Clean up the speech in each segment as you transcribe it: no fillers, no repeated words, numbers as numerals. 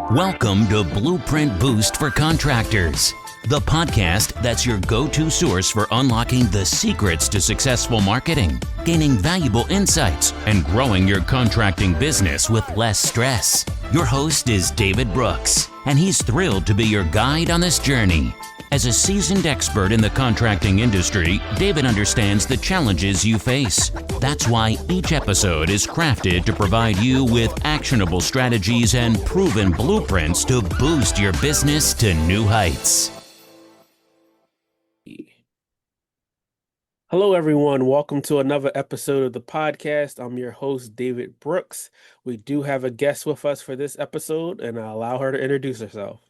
Welcome to Blueprint Boost for Contractors, the podcast that's your go-to source for unlocking the secrets to successful marketing, gaining valuable insights, and growing your contracting business with less stress. Your host is David Brooks, and he's thrilled to be your guide on this journey. As a seasoned expert in the contracting industry, David understands the challenges you face. That's why each episode is crafted to provide you with actionable strategies and proven blueprints to boost your business to new heights. Hello, everyone. Welcome to another episode of the podcast. I'm your host, David Brooks. We do have a guest with us for this episode, and I'll allow her to introduce herself.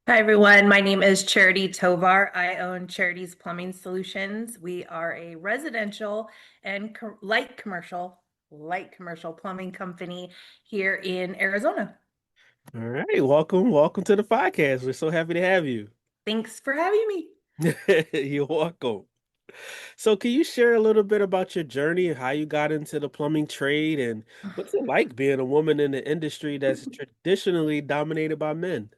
Hi, everyone. My name is Charity Tovar. I own Charity's Plumbing Solutions. We are a residential and light commercial plumbing company here in Arizona. All right. Welcome to the podcast. We're so happy to have you. Thanks for having me. You're welcome. So can you share a little bit about your journey and how you got into the plumbing trade and what's it like being a woman in the industry that's traditionally dominated by men?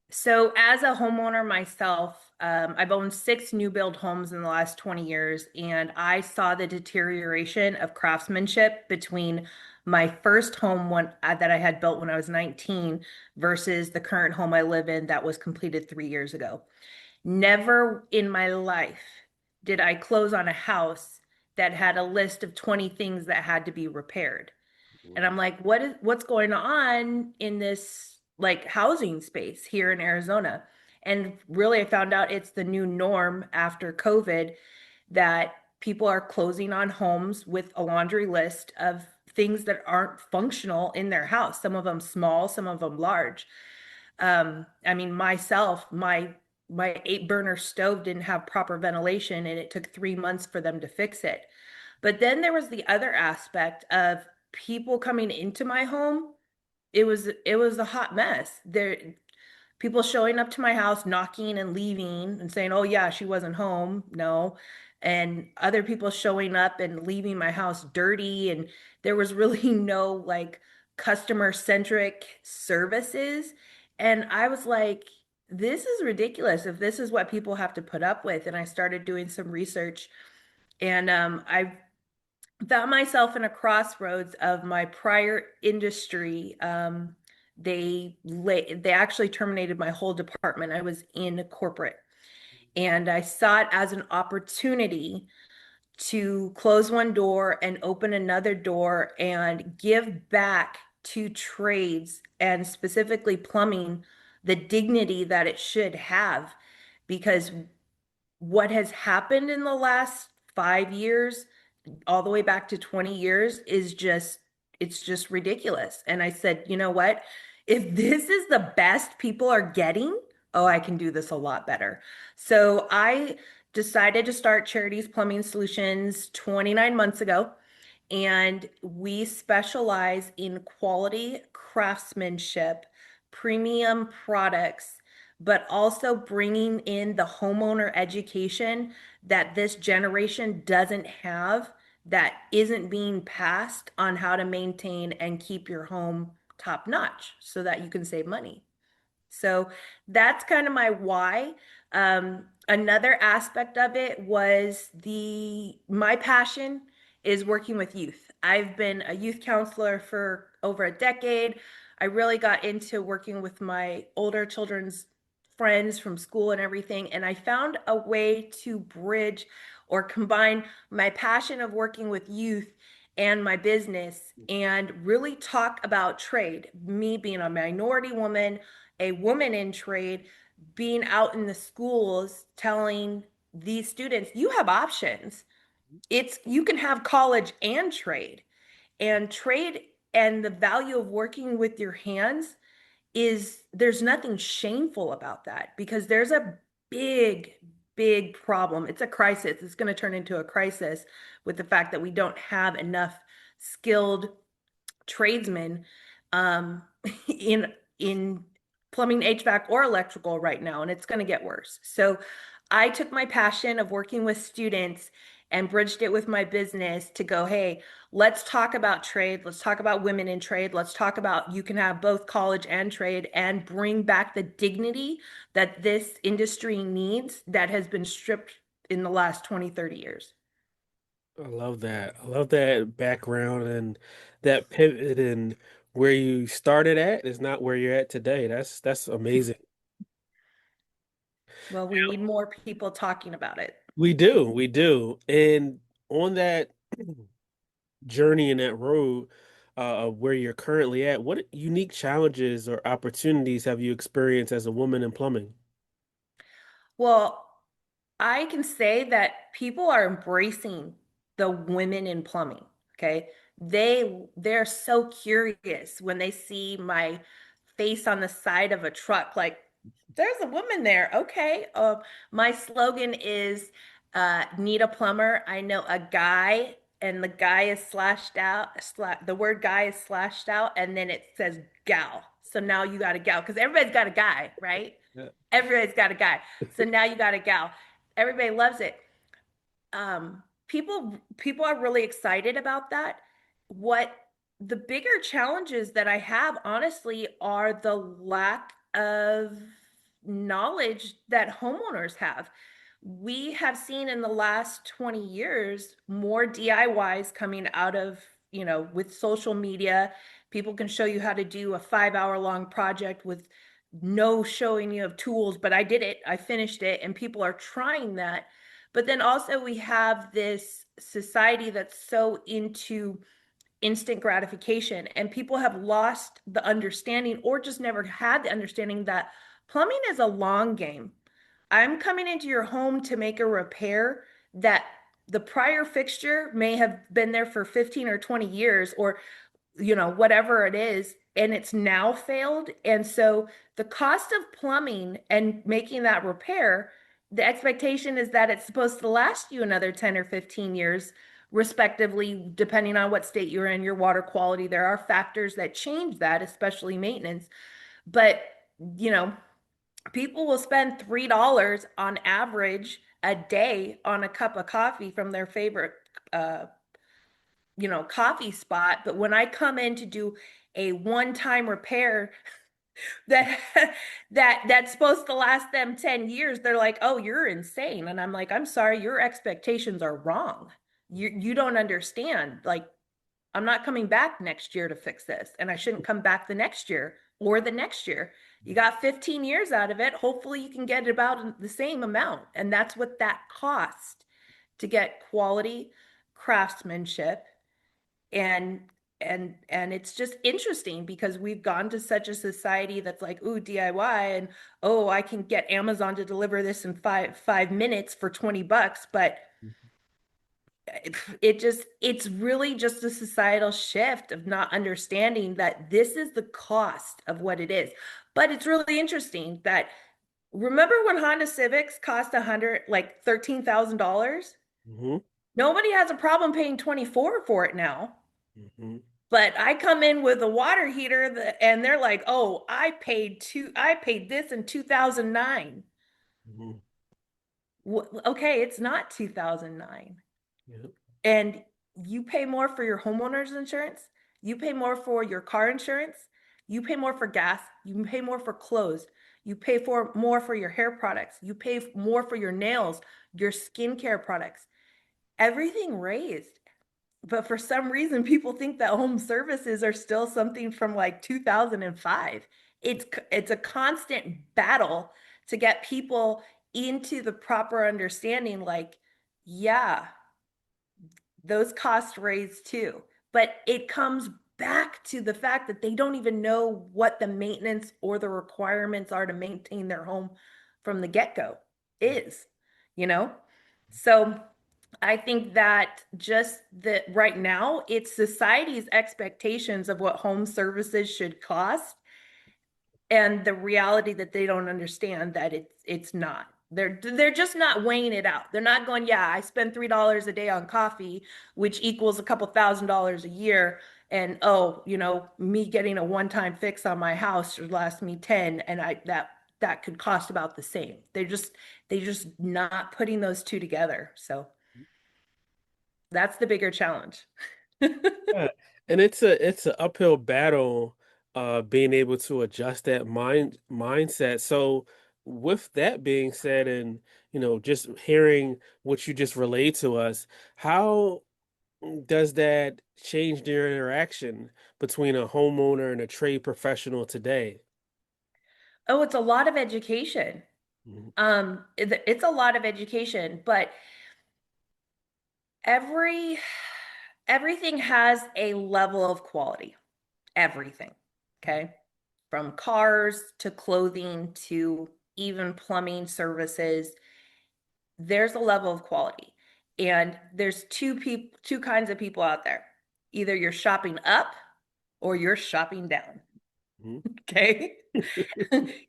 So as a homeowner myself, I've owned 6 new build homes in the last 20 years, and I saw the deterioration of craftsmanship between my first home that I had built when I was 19 versus the current home I live in that was completed 3 years ago. Never in my life did I close on a house that had a list of 20 things that had to be repaired. And I'm like, what's going on in this housing space here in Arizona? And really I found out it's the new norm after COVID that people are closing on homes with a laundry list of things that aren't functional in their house. Some of them small, some of them large. Myself, my 8-burner stove didn't have proper ventilation, and it took 3 months for them to fix it. But then there was the other aspect of people coming into my home. It was a hot mess. People showing up to my house, knocking and leaving and saying, "Oh yeah, she wasn't home." No. And other people showing up and leaving my house dirty, and there was really no customer centric services. And I was like, this is ridiculous if this is what people have to put up with. And I started doing some research, and I found myself in a crossroads of my prior industry. They actually terminated my whole department. I was in corporate, and I saw it as an opportunity to close one door and open another door and give back to trades, and specifically plumbing, the dignity that it should have. Because what has happened in the last 5 years, all the way back to 20 years, it's just ridiculous. And I said, you know what? If this is the best people are getting, oh, I can do this a lot better. So I decided to start Charity's Plumbing Solutions 29 months ago. And we specialize in quality craftsmanship, premium products, but also bringing in the homeowner education that this generation doesn't have, that isn't being passed on how to maintain and keep your home top notch so that you can save money. So that's kind of my why. Another aspect of it was my passion is working with youth. I've been a youth counselor for over a decade. I really got into working with my older children's friends from school and everything. And I found a way to bridge or combine my passion of working with youth and my business and really talk about trade. Me being a minority woman, a woman in trade, being out in the schools telling these students, you have options. You can have college and trade. And trade and the value of working with your hands there's nothing shameful about that, because there's a big problem. It's a crisis. It's going to turn into a crisis with the fact that we don't have enough skilled tradesmen in plumbing, HVAC, or electrical right now, and it's going to get worse. So I took my passion of working with students and bridged it with my business to go, hey, let's talk about trade. Let's talk about women in trade. Let's talk about you can have both college and trade and bring back the dignity that this industry needs that has been stripped in the last 20, 30 years. I love that. I love that background and that pivot and where you started at is not where you're at today. That's amazing. Well, we need more people talking about it. We do, we do. And on that journey and that road of where you're currently at, what unique challenges or opportunities have you experienced as a woman in plumbing? Well, I can say that people are embracing the women in plumbing. Okay. They're so curious when they see my face on the side of a truck, like, there's a woman there. Okay. My slogan is need a plumber. I know a guy, and the guy is slashed out. The word guy is slashed out, and then it says gal. So now you got a gal because everybody's got a guy, right? Yeah. Everybody's got a guy. So now you got a gal. Everybody loves it. People are really excited about that. What the bigger challenges that I have, honestly, are the lack of knowledge that homeowners have. We have seen in the last 20 years more DIYs coming out of, with social media. People can show you how to do a 5 hour long project with no showing you of tools, but I did it, I finished it, and people are trying that. But then also, we have this society that's so into instant gratification, and people have lost the understanding or just never had the understanding that plumbing is a long game. I'm coming into your home to make a repair that the prior fixture may have been there for 15 or 20 years, or whatever it is, and it's now failed. And so the cost of plumbing and making that repair, the expectation is that it's supposed to last you another 10 or 15 years, respectively, depending on what state you're in, your water quality. There are factors that change that, especially maintenance. But, you know, people will spend $3 on average a day on a cup of coffee from their favorite uh, coffee spot. But when I come in to do a one-time repair that that's supposed to last them 10 years, they're like, "Oh, you're insane." And I'm like, "I'm sorry, your expectations are wrong. You don't understand. Like, I'm not coming back next year to fix this, and I shouldn't come back the next year or the next year. You got 15 years out of it. Hopefully you can get about the same amount." And that's what that cost to get quality craftsmanship. And and and it's just interesting because we've gone to such a society that's like, ooh, DIY, and oh, I can get Amazon to deliver this in five minutes for $20. But it's really just a societal shift of not understanding that this is the cost of what it is. But it's really interesting that, remember when Honda Civics cost 100 like $13,000? Hmm. Nobody has a problem paying 24 for it now. Hmm. But I come in with a water heater and they're like, "Oh, I paid this in 2009." Hmm. Okay, it's not 2009. Yeah. And you pay more for your homeowner's insurance, you pay more for your car insurance, you pay more for gas, you pay more for clothes, you pay for more for your hair products, you pay more for your nails, your skincare products. Everything raised. But for some reason, people think that home services are still something from like 2005. It's a constant battle to get people into the proper understanding, like, yeah, those costs raise too. But it comes back to the fact that they don't even know what the maintenance or the requirements are to maintain their home from the get-go is, you know? So I think that just that right now, it's society's expectations of what home services should cost, and the reality that they don't understand that it's not. They're just not weighing it out. They're not going, yeah, I spend $3 a day on coffee, which equals a couple $1,000s a year. And oh, me getting a one-time fix on my house should last me 10, and that could cost about the same. They're just not putting those two together. So That's the bigger challenge. Yeah. And it's an uphill battle being able to adjust that mindset. So with that being said, and just hearing what you just relayed to us, how does that change their interaction between a homeowner and a trade professional today? Oh, it's a lot of education. Mhm. It's a lot of education, but every everything has a level of quality. Everything. Okay. From cars to clothing to even plumbing services, there's a level of quality. And there's two kinds of people out there. Either you're shopping up or you're shopping down. Mhm. Okay.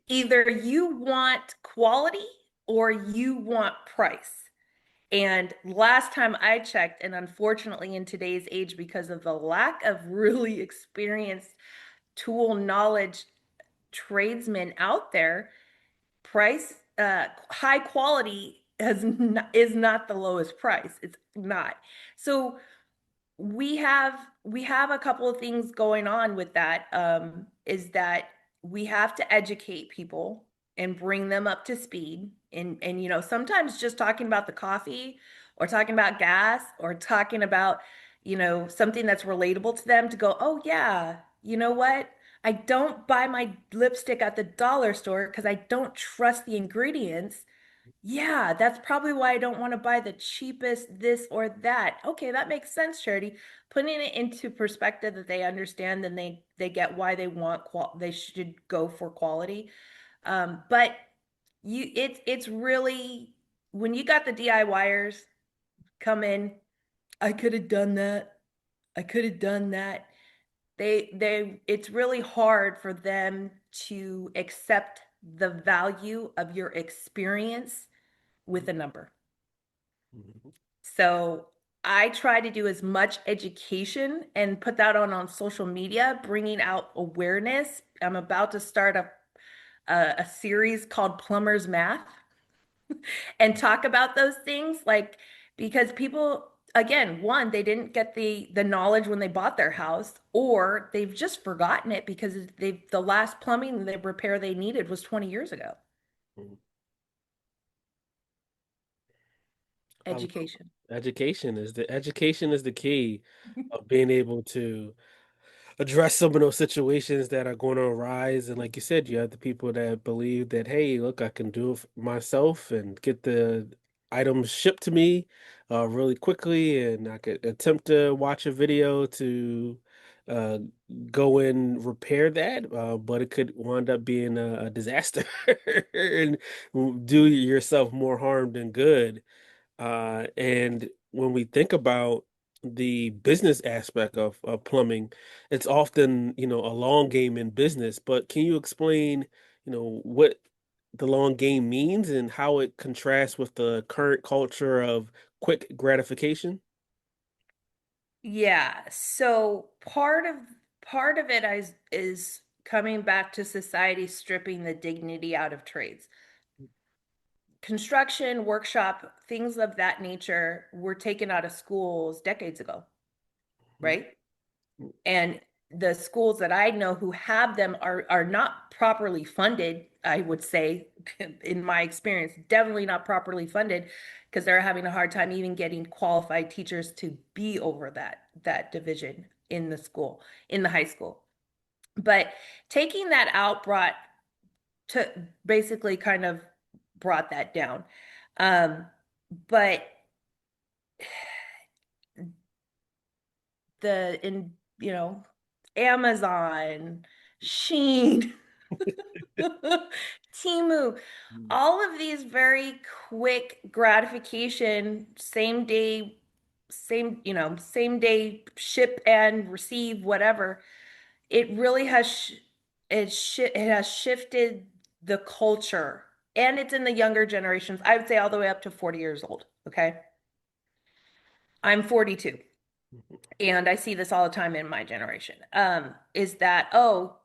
Either you want quality or you want price. And last time I checked, and unfortunately in today's age, because of the lack of really experienced tool knowledge tradesmen out there, price, high quality is not the lowest price. It's not. So we have a couple of things going on with that. Is that we have to educate people and bring them up to speed. And sometimes just talking about the coffee or talking about gas or talking about something that's relatable to them, to go, oh yeah, you know what, I don't buy my lipstick at the dollar store because I don't trust the ingredients. Yeah, that's probably why I don't want to buy the cheapest this or that. Okay, that makes sense, Charity. Putting it into perspective that they understand, then they get why they should go for quality. But it's really, when you got the DIYers come in, I could have done that. I could have done that. It's really hard for them to accept the value of your experience with a number. Mhm. So I try to do as much education and put that on social media, bringing out awareness. I'm about to start a series called Plumber's Math and talk about those things, like, because people, again, one, they didn't get the knowledge when they bought their house, or they've just forgotten it because the last plumbing the repair they needed was 20 years ago. Mhm. I love Education. education is the key of being able to address some of those situations that are going to arise. And like you said, you have the people that believe that, hey, look, I can do it myself and get the items shipped to me really quickly, and I could attempt to watch a video to uh, go and repair that, but it could wind up being a disaster and do yourself more harm than good. And when we think about the business aspect of plumbing, it's often, a long game in business. But can you explain, what the long game means and how it contrasts with the current culture of quick gratification? Yeah. So part of it is coming back to society stripping the dignity out of trades. Construction, workshop, things of that nature were taken out of schools decades ago, Mhm. right? And the schools that I know who have them are not properly funded, I would say, in my experience, definitely not properly funded, because they're having a hard time even getting qualified teachers to be over that division in the school, in the high school. But taking that out brought to basically kind of brought that down. Um, but the in Amazon, Sheen, Timu, all of these very quick gratification, same day ship and receive, whatever. It really has it has shifted the culture, and it's in the younger generations. I would say all the way up to 40 years old. Okay, I'm 42. And I see this all the time in my generation, is that, oh,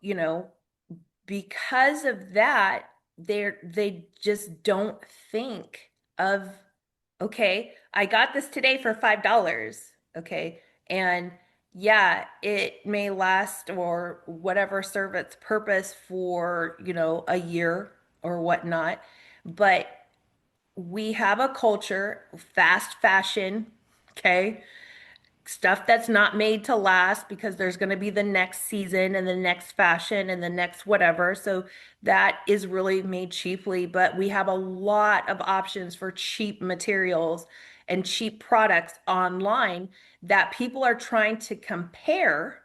because of that, they just don't think of, okay, I got this today for $5. Okay. And yeah, it may last or whatever serve its purpose for, a year or whatnot. But we have a culture, fast fashion, okay? Stuff that's not made to last because there's going to be the next season and the next fashion and the next whatever. So that is really made cheaply, but we have a lot of options for cheap materials and cheap products online that people are trying to compare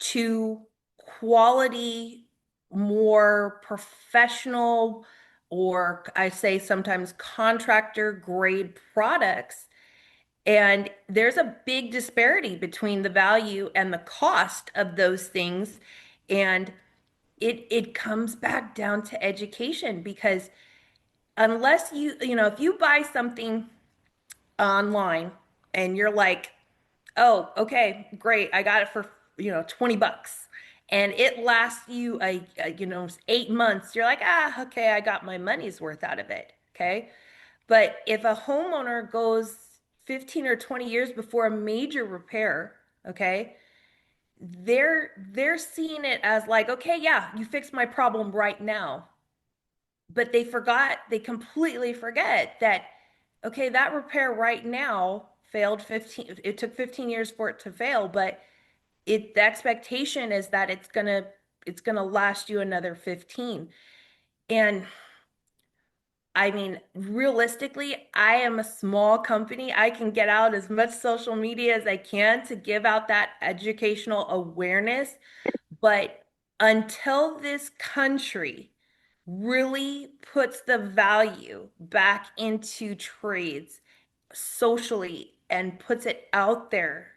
to quality, more professional, or I say sometimes contractor grade products, and there's a big disparity between the value and the cost of those things. And it comes back down to education because unless if you buy something online and you're like, oh, okay, great, I got it for, $20 and it lasts you 8 months, you're like, okay, I got my money's worth out of it. Okay. But if a homeowner goes 15 or 20 years before a major repair, okay, they're seeing it as like, okay, yeah, you fixed my problem right now. But they completely forget that, okay, that repair right now failed 15, it took 15 years for it to fail, but the expectation is that it's gonna last you another 15. And I mean, realistically, I am a small company. I can get out as much social media as I can to give out that educational awareness. But until this country really puts the value back into trades socially and puts it out there,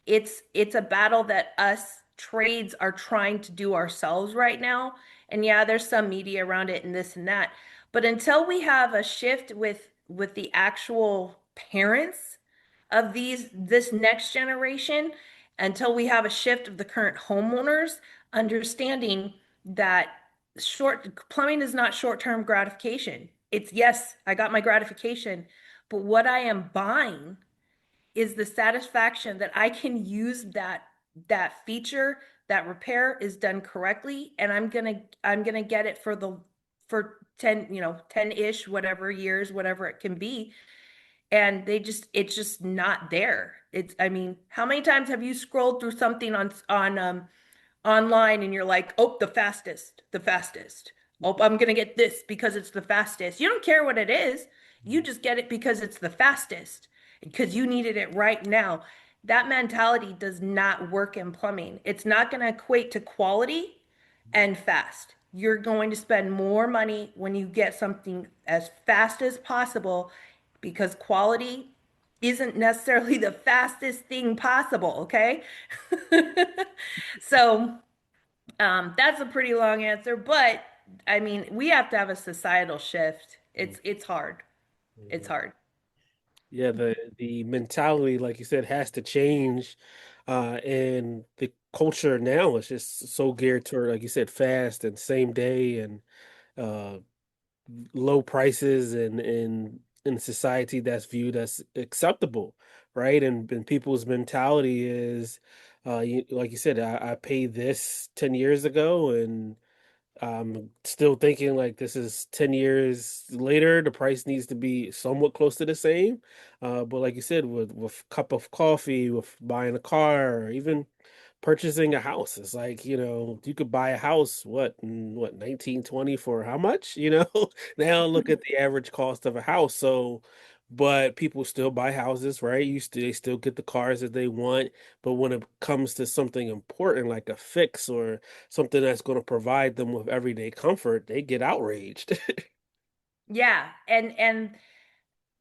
it's a battle that us trades are trying to do ourselves right now. And yeah, there's some media around it and this and that, but until we have a shift with the actual parents of this next generation, until we have a shift of the current homeowners understanding that short plumbing is not short-term gratification. It's, yes, I got my gratification, but what I am buying is the satisfaction that I can use that feature, that repair is done correctly, and I'm gonna get it for 10, 10-ish, whatever years, whatever it can be. And it's just not there. I mean, how many times have you scrolled through something on online and you're like, oh, the fastest, the fastest. Oh, I'm gonna get this because it's the fastest. You don't care what it is. You just get it because it's the fastest, because you needed it right now. That mentality does not work in plumbing. It's not gonna equate to quality and fast. You're going to spend more money when you get something as fast as possible because quality isn't necessarily the fastest thing possible, okay? So, that's a pretty long answer, but I mean, we have to have a societal shift. It's hard. It's Mhm. hard. Yeah, the mentality, like you said, has to change, and the culture now is just so geared toward, like you said, fast and same day and uh, low prices and in society that's viewed as acceptable, right? And people's mentality is, like you said, I paid this 10 years ago, and I'm still thinking like this is 10 years later, the price needs to be somewhat close to the same. But like you said, with cup of coffee, with buying a car, or even purchasing a house, it's like, you could buy a house, in 1920 for how much, Now look at the average cost of a house. So, but people still buy houses, right? They still get the cars that they want. But when it comes to something important like a fix or something that's going to provide them with everyday comfort, they get outraged. Yeah, and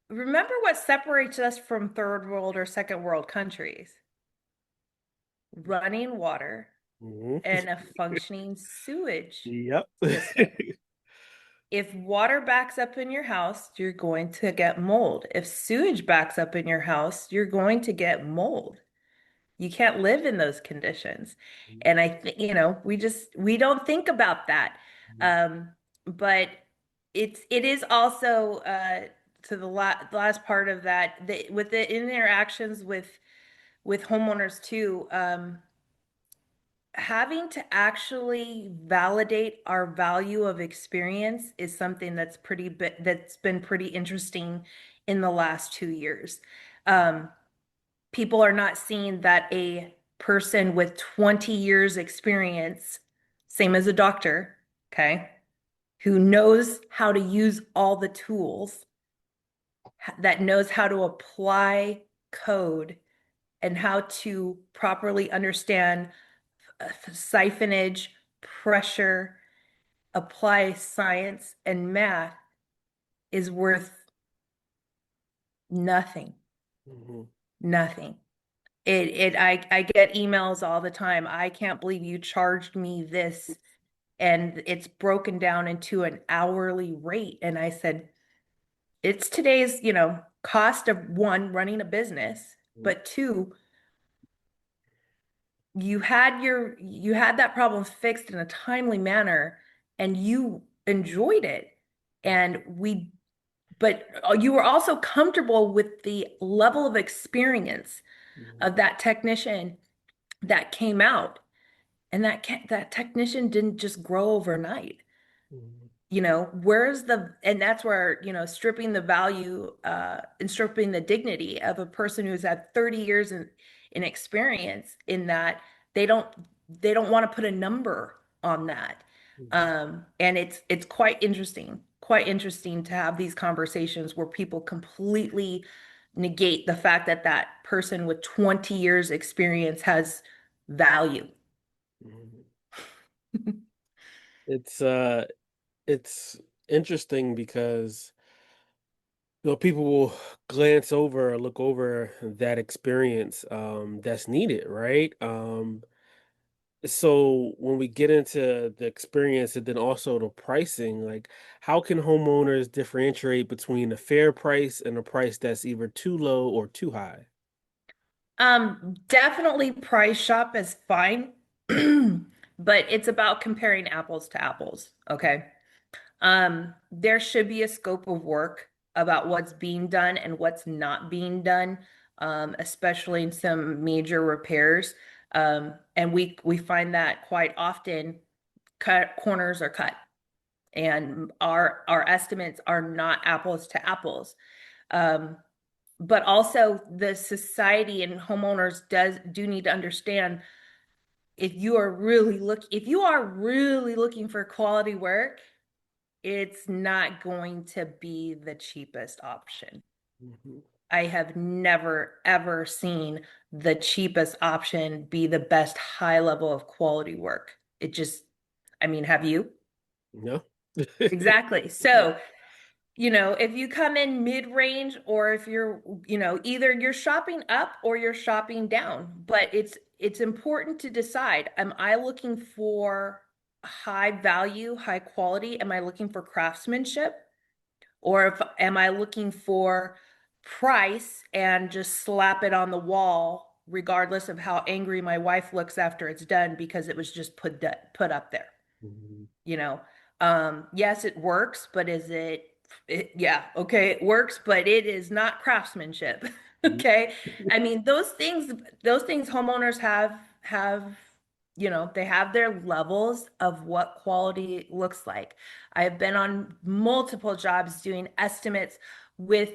remember what separates us from third world or second world countries? Running water Mhm. and a functioning sewage Yep. system. If water backs up in your house, you're going to get mold. If sewage backs up in your house, you're going to get mold. You can't live in those conditions. And I think, we don't think about that. Um, but it is also to the last part of that, with the interactions with homeowners too, having to actually validate our value of experience is something that's been pretty interesting in the last 2 years. Um, People are not seeing that a person with 20 years experience, same as a doctor, okay, who knows how to use all the tools, that knows how to apply code and how to properly understand siphonage, pressure, apply science and math, is worth nothing. Mhm. Nothing. I get emails all the time. I can't believe you charged me this, and it's broken down into an hourly rate. And I said, it's today's, cost of one, running a business, but two, you had that problem fixed in a timely manner and you enjoyed it. And but you were also comfortable with the level of experience Mhm. of that technician that came out. And that technician didn't just grow overnight. Mhm. And that's where, stripping the value, and stripping the dignity of a person who's had 30 years in experience in that, they don't they don't want to put a number on that. Mhm. And it's quite interesting to have these conversations where people completely negate the fact that that person with 20 years experience has value. Mhm. It's uh it's interesting because people will glance over or look over that experience that's needed, right? So when we get into the experience and then also the pricing, like how can homeowners differentiate between a fair price and a price that's either too low or too high? Definitely price shop is fine, but it's about comparing apples to apples, okay? There should be a scope of work about what's being done and what's not being done, especially in some major repairs. And we find that quite often cut corners are cut, and our estimates are not apples to apples. Um, but also the society and homeowners do need to understand, if you are really looking for quality work, it's not going to be the cheapest option. Mhm. I have never ever seen the cheapest option be the best high level of quality work. It just, I mean, have you? No. Exactly. So, if you come in mid-range, or if you're, either you're shopping up or you're shopping down, but it's important to decide, am I looking for high value, high quality? Am I looking for craftsmanship? Or am I looking for price and just slap it on the wall, regardless of how angry my wife looks after it's done because it was just put up there? Mhm. you know yes, it works, but yeah, okay, it works, but it is not craftsmanship. Okay. I mean, those things homeowners have they have their levels of what quality looks like. I have been on multiple jobs doing estimates with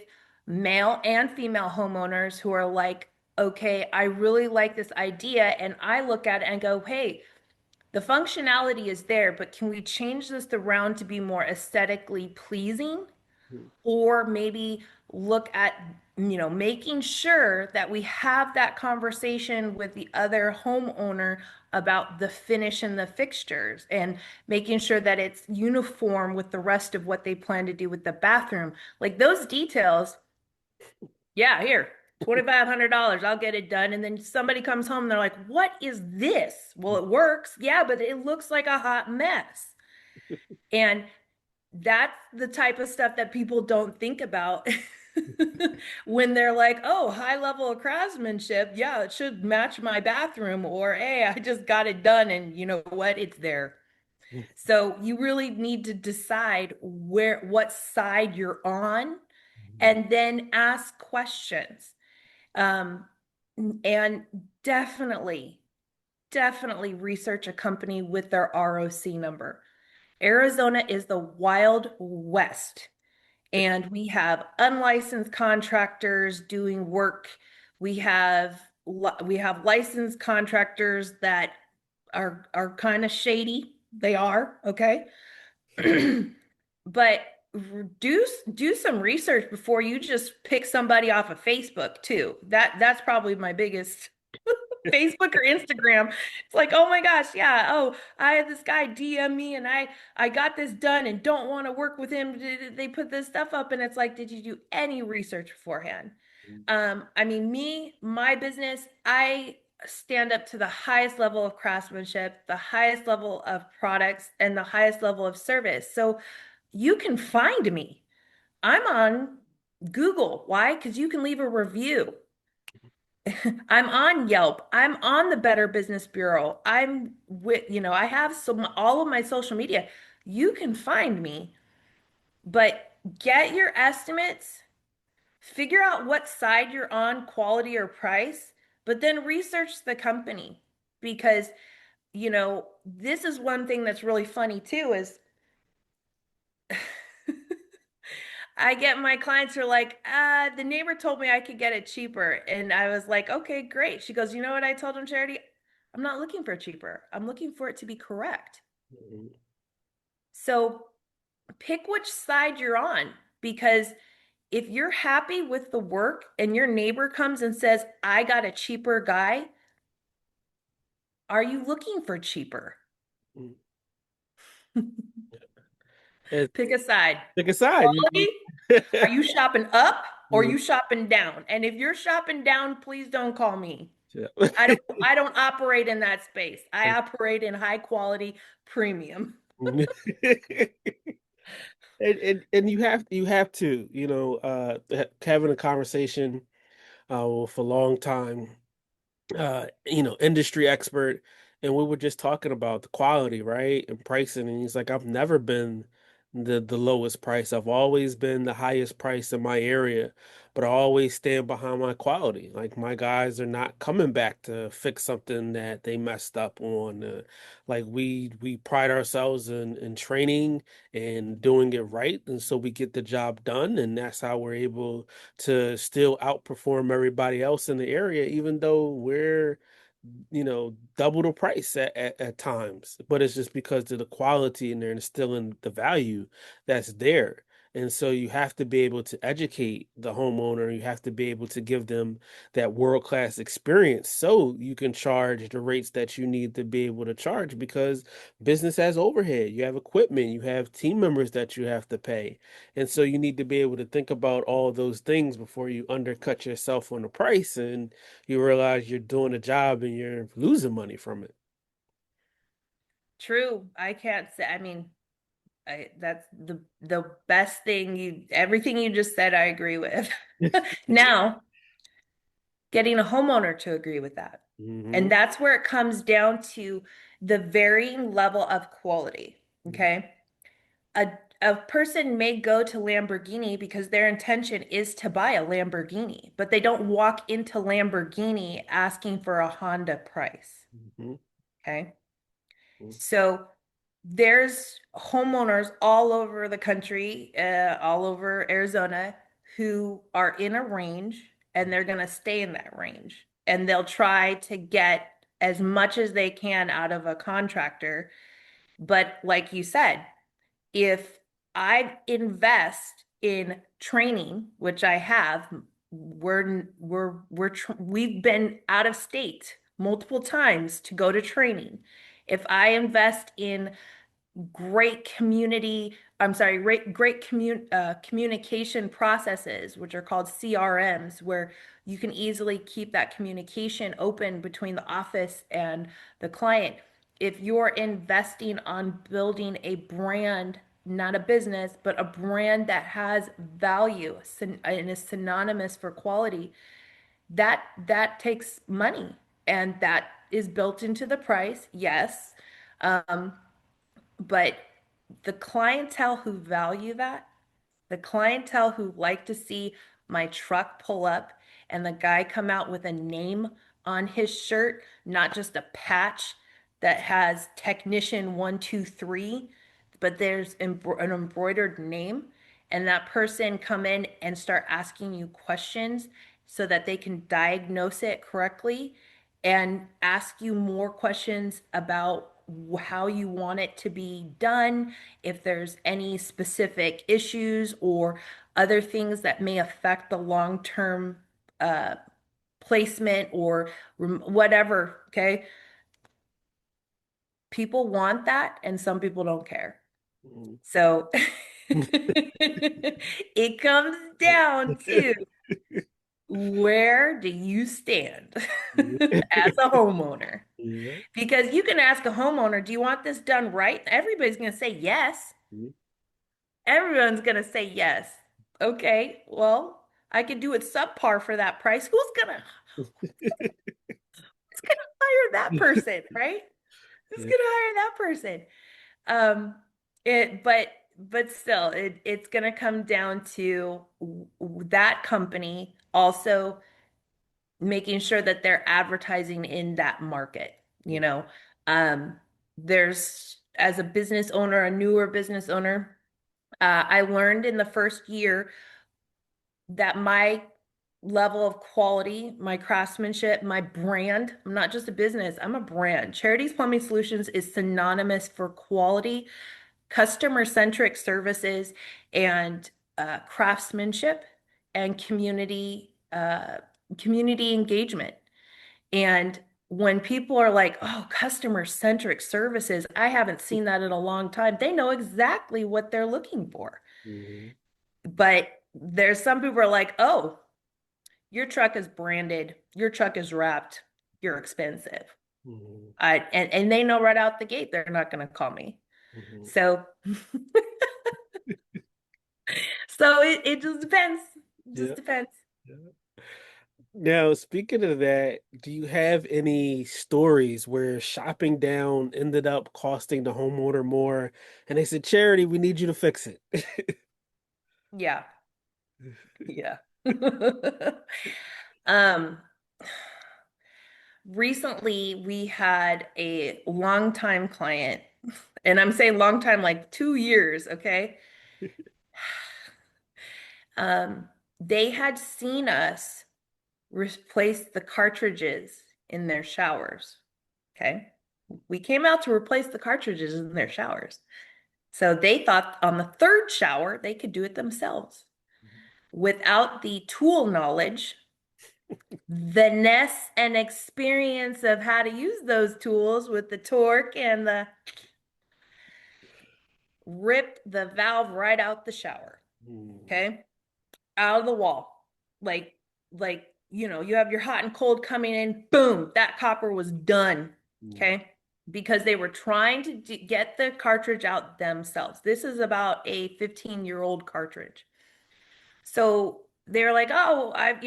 male and female homeowners who are like, okay, I really like this idea, and I look at it and go, hey, the functionality is there, but can we change this around to be more aesthetically pleasing? Or maybe look at, making sure that we have that conversation with the other homeowner about the finish and the fixtures, and making sure that it's uniform with the rest of what they plan to do with the bathroom. Like those details, yeah, here, $2,500, I'll get it done. And then somebody comes home and they're like, what is this? Well, it works. Yeah, but it looks like a hot mess. And that's the type of stuff that people don't think about when they're like, oh, high level of craftsmanship. Yeah, it should match my bathroom. Or, hey, I just got it done. And you know what? It's there. So you really need to decide what side you're on, and then ask questions. Um, and definitely, definitely research a company with their ROC number. Arizona is the Wild West, and we have unlicensed contractors doing work. We have licensed contractors that are kind of shady. They are, okay? But do some research before you just pick somebody off of Facebook too. That's probably my biggest Facebook or Instagram. It's like, oh my gosh, yeah. Oh, I had this guy DM me and I got this done and don't want to work with him. They put this stuff up and it's like, did you do any research beforehand? I mean, my business, I stand up to the highest level of craftsmanship, the highest level of products, and the highest level of service. So you can find me. I'm on Google. Why? Because you can leave a review. I'm on Yelp. I'm on the Better Business Bureau. I'm with, I have all of my social media. You can find me, but get your estimates, figure out what side you're on, quality or price, but then research the company because, this is one thing that's really funny too is I get my clients who are like, the neighbor told me I could get it cheaper. And I was like, okay, great. She goes, you know what I told him, Charity? I'm not looking for cheaper. I'm looking for it to be correct. Mhm. So pick which side you're on because if you're happy with the work and your neighbor comes and says, I got a cheaper guy, are you looking for cheaper? Mhm. It's Pick a side. pick a side. Quality? Are you shopping up or are Mhm. you shopping down? And if you're shopping down, please don't call me. Yeah. I don't operate in that space. I operate in high quality premium. And you have to, having a conversation for a long time, industry expert, and we were just talking about the quality, right? And pricing. And he's like, I've never been the lowest price. I've always been the highest price in my area, but I always stand behind my quality. Like my guys are not coming back to fix something that they messed up on. Like we pride ourselves in training and doing it right, and so we get the job done, and that's how we're able to still outperform everybody else in the area, even though we're, double the price at times. But it's just because of the quality and they're instilling the value that's there. And so you have to be able to educate the homeowner. You have to be able to give them that world-class experience so you can charge the rates that you need to be able to charge because business has overhead. You have equipment, you have team members that you have to pay. And so you need to be able to think about all those things before you undercut yourself on the price and you realize you're doing a job and you're losing money from it. True. I can't say, I mean, that's the best thing everything you just said, I agree with. Now, getting a homeowner to agree with that. And Hmm. that's where it comes down to the varying level of quality. Okay. A, a person may go to Lamborghini because their intention is to buy a Lamborghini, but they don't walk into Lamborghini asking for a Honda price. Hmm. Okay. So there's homeowners all over the country, all over Arizona, who are in a range and they're going to stay in that range. And they'll try to get as much as they can out of a contractor. But like you said, if I invest in training, which I have, we've been out of state multiple times to go to training. If I invest in great community, I'm sorry, communication processes, which are called CRMs, where you can easily keep that communication open between the office and the client. If you're investing on building a brand, not a business, but a brand that has value and is synonymous for quality, that takes money and that is built into the price, yes. Um, but the clientele who value that The clientele who like to see my truck pull up and the guy come out with a name on his shirt, not just a patch that has technician 123, but there's an embroidered name, and that person come in and start asking you questions so that they can diagnose it correctly and ask you more questions about how you want it to be done, if there's any specific issues or other things that may affect the long-term uh, placement or whatever. Okay. People want that, and some people don't care. Mhm. So it comes down to, where do you stand as a homeowner? Yeah. Because you can ask a homeowner, do you want this done right? Everybody's going to say yes. Mhm. Everyone's going to say yes. Okay, well, I could do it subpar for that price. Who's gonna hire that person, right? Who's Yeah. gonna hire that person? Um, but still, it's gonna come down to that company also making sure that they're advertising in that market, you Mhm. know. There's, as a business owner, a newer business owner, I learned in the first year that my level of quality, my craftsmanship, my brand, I'm not just a business, I'm a brand. Charities Plumbing Solutions is synonymous for quality, customer-centric services, and craftsmanship and community engagement. And when people are like, oh, customer-centric services, I haven't seen that in a long time. They know exactly what they're looking for. Mhm. But there's some people are like, oh, your truck is branded, your truck is wrapped, you're expensive. Mhm. And they know right out the gate they're not going to call me. Mhm. So so it just depends. It Yeah. just depends. Yeah. Now, speaking of that, do you have any stories where shopping down ended up costing the homeowner more and they said, Charity, we need you to fix it? Yeah. Yeah. um Recently we had a longtime client, and I'm saying long time like 2 years, okay? Um, they had seen us replace the cartridges in their showers. Okay. We came out to replace the cartridges in their showers. So they thought on the third shower, they could do it themselves without the tool knowledge, the ness and experience of how to use those tools with the torque and the rip the valve right out the shower. Mhm. Okay. Out of the wall. Like, you have your hot and cold coming in, boom, that copper was done. Mhm. Okay. Because they were trying to get the cartridge out themselves. This is about a 15-year-old cartridge. So they're like, oh, I've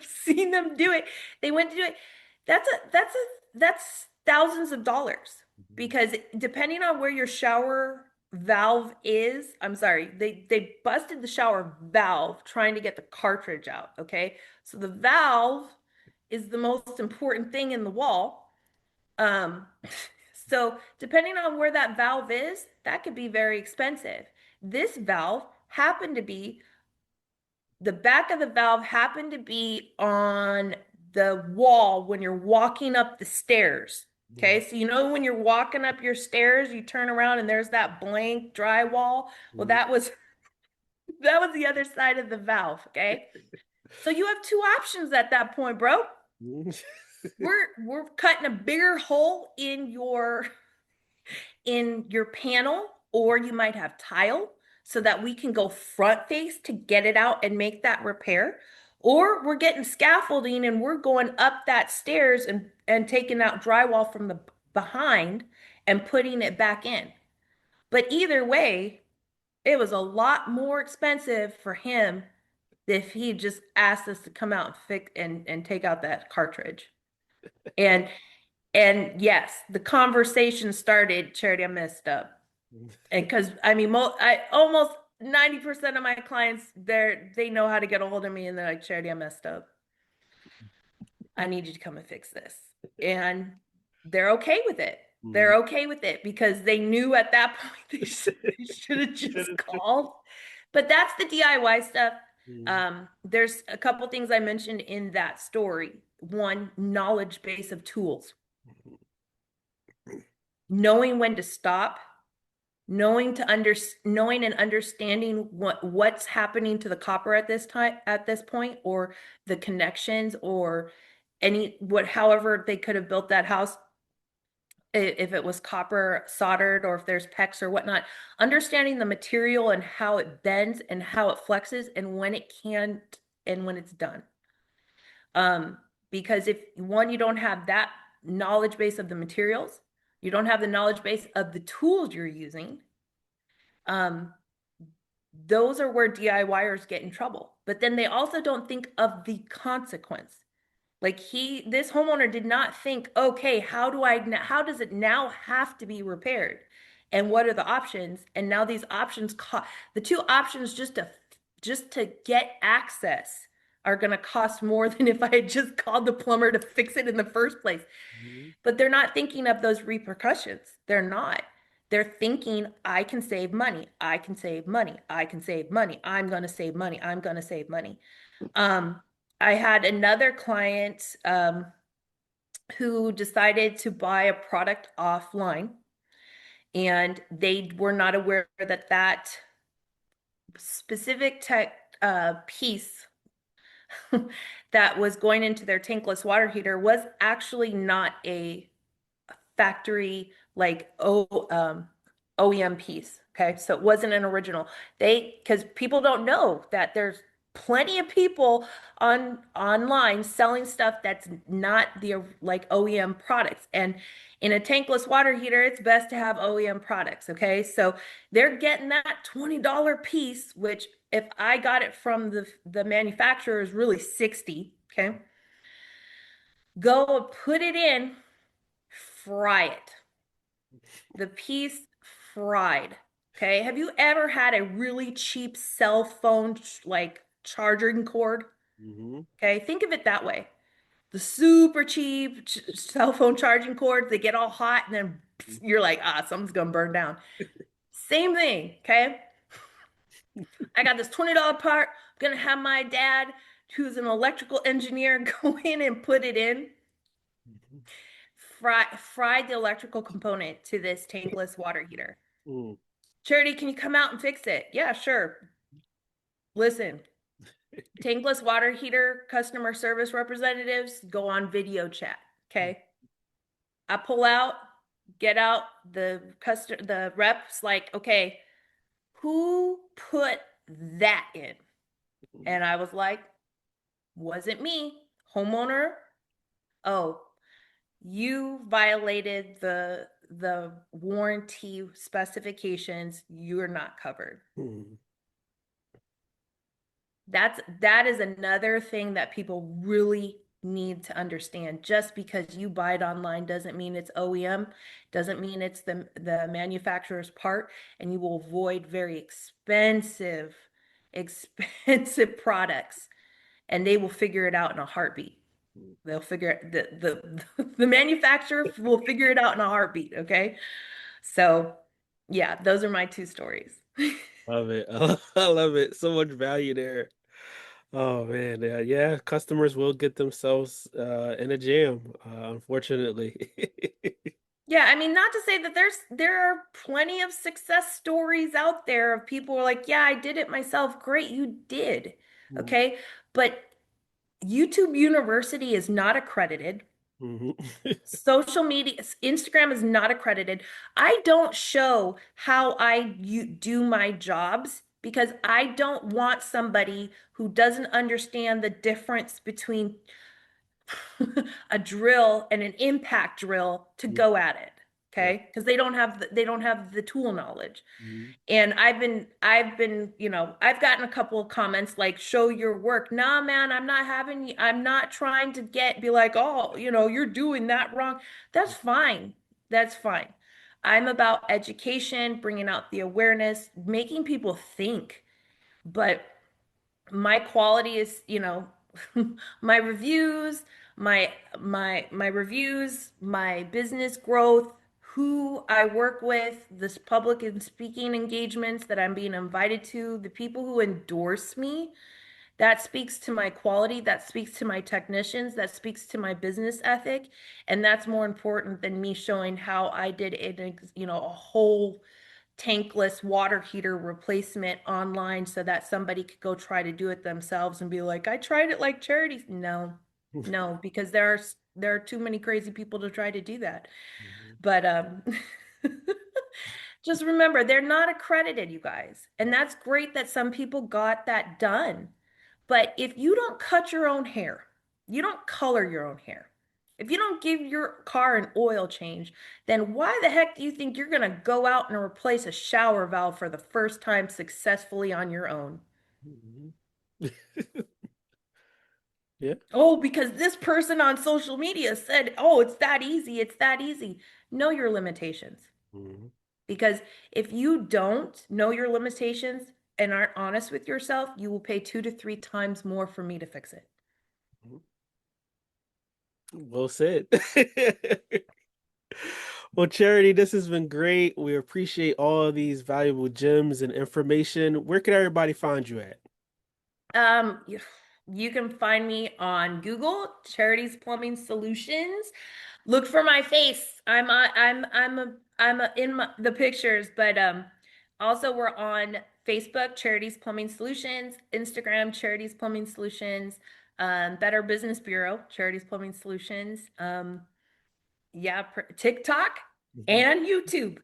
seen them do it. They went to do it. That's thousands of dollars, Mhm. because depending on where your shower valve is, I'm sorry, they busted the shower valve trying to get the cartridge out. Okay. So the valve is the most important thing in the wall. Um, so depending on where that valve is, that could be very expensive. This valve happened to be the back of the valve happened to be on the wall when you're walking up the stairs. Mhm. Okay, so when you're walking up your stairs, you turn around and there's that blank drywall. Well, Mhm. that was the other side of the valve. Okay, so you have two options at that point, bro. Mhm. We're cutting a bigger hole in your panel, or you might have tile so that we can go front face to get it out and make that repair. Or we're getting scaffolding and we're going up that stairs and taking out drywall from the behind and putting it back in. But either way, it was a lot more expensive for him if he just asked us to come out and fix and take out that cartridge. And and yes, the conversation started, Charity, I messed up. And because I mean, I almost 90% of my clients, they know how to get a hold of me and they're like, Charity, I messed up. I need you to come and fix this. And they're okay with it. They're okay with it because they knew at that point they should have just called. But that's the DIY stuff. There's a couple things I mentioned in that story. One, knowledge base of tools. Knowing when to stop, knowing and understanding what's happening to the copper at this point, or the connections, or however they could have built that house, if it was copper soldered or if there's PEX or whatnot. Understanding the material and how it bends and how it flexes and when it can't and when it's done. Because if you don't have that knowledge base of the materials, you don't have the knowledge base of the tools you're using, those are where DIYers get in trouble. But then they also don't think of the consequence. Like this homeowner did not think, okay, how does it now have to be repaired? And what are the options? And now these options the two options just to get access are going to cost more than if I had just called the plumber to fix it in the first place. But they're not thinking of those repercussions. They're not. They're thinking, I can save money. I can save money. I can save money. I'm going to save money. I'm going to save money. I had another client who decided to buy a product offline, and they were not aware that specific tech piece that was going into their tankless water heater was actually not a factory OEM piece. Okay, so it wasn't an original. Because people don't know that there's plenty of people online selling stuff that's not the OEM products. And in a tankless water heater, it's best to have OEM products. Okay, so they're getting that $20 piece, which if I got it from the manufacturer is really $60. Okay, go put it in, fry it. The piece fried. Okay. Have you ever had a really cheap cell phone charging cord? Okay. Think of it that way. The super cheap cell phone charging cords, they get all hot and then you're like, something's going to burn down. Same thing. Okay. I got this $20 part. I'm going to have my dad, who's an electrical engineer, go in and put it in. Fried the electrical component to this tankless water heater. Charity, can you come out and fix it? Yeah, sure. Listen, tankless water heater customer service representatives go on video chat. Okay. I pull out, get out, the rep's like, okay, who put that in? And I was like, wasn't me, homeowner. Oh, you violated the warranty specifications. You're not covered. That is another thing that people really need to understand. Just because you buy it online doesn't mean it's OEM, doesn't mean it's the manufacturer's part, and you will avoid very expensive products, and they will figure it out in a heartbeat. They'll figure it, the manufacturer will figure it out in a heartbeat. Okay. So yeah, those are my two stories. Love it. I love it. So much value there. Oh man, yeah. Customers will get themselves in a jam, unfortunately. Yeah, I mean, not to say that there are plenty of success stories out there of people who are like, yeah, I did it myself. Great, you did. Okay. But YouTube University is not accredited. Social media, Instagram is not accredited. I don't show how I do my jobs because I don't want somebody who doesn't understand the difference between a drill and an impact drill to go at it. Okay, because they don't have the tool knowledge. And I've been, I've gotten a couple of comments like, show your work. Nah, man, I'm not trying to be like, oh, you're doing that wrong. That's fine. That's fine. I'm about education, bringing out the awareness, making people think. But my quality is, my reviews, my business growth, who I work with, this public and speaking engagements that I'm being invited to, the people who endorse me, that speaks to my quality, that speaks to my technicians, that speaks to my business ethic, and that's more important than me showing how I did a whole tankless water heater replacement online so that somebody could go try to do it themselves and be like, I tried it like Charity. No, no, because there are too many crazy people to try to do that. But just remember, they're not accredited, you guys. And that's great that some people got that done. But if you don't cut your own hair, you don't color your own hair, if you don't give your car an oil change, then why the heck do you think you're going to go out and replace a shower valve for the first time successfully on your own? Yeah. Oh, because this person on social media said, oh, it's that easy. It's that easy. Know your limitations. Because if you don't know your limitations and aren't honest with yourself, you will pay 2 to 3 times more for me to fix it. Well said. Well, Charity, this has been great. We appreciate all of these valuable gems and information. Where can everybody find you at? You can find me on Google, Charity's Plumbing Solutions. Look for my face. I'm in the pictures, but also we're on Facebook, Charity's Plumbing Solutions, Instagram, Charity's Plumbing Solutions, Better Business Bureau, Charity's Plumbing Solutions, TikTok and YouTube.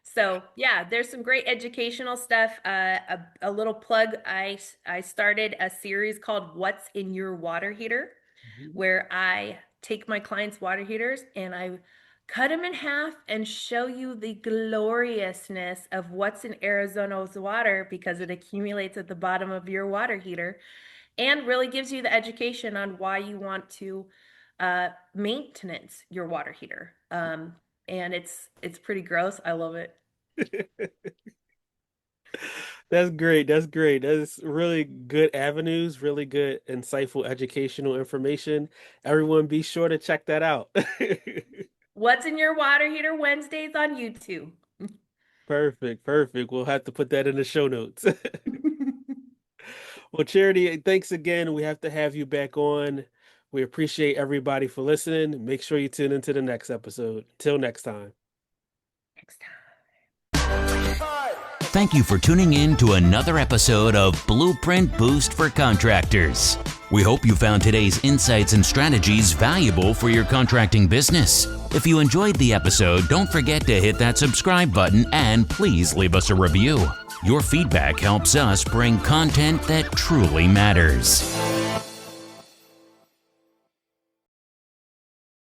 So yeah, there's some great educational stuff. A little plug, I started a series called What's in Your Water Heater, where I take my clients' water heaters and I cut them in half and show you the gloriousness of what's in Arizona's water, because it accumulates at the bottom of your water heater, and really gives you the education on why you want to maintenance your water heater. And it's pretty gross. I love it. That's great. That's great. That's really good avenues, really good, insightful, educational information. Everyone be sure to check that out. What's in Your Water Heater Wednesdays on YouTube. Perfect. Perfect. We'll have to put that in the show notes. Well, Charity, thanks again. We have to have you back on. We appreciate everybody for listening. Make sure you tune into the next episode. Till next time. Next time. Thank you for tuning in to another episode of Blueprint Boost for Contractors. We hope you found today's insights and strategies valuable for your contracting business. If you enjoyed the episode, don't forget to hit that subscribe button and please leave us a review. Your feedback helps us bring content that truly matters.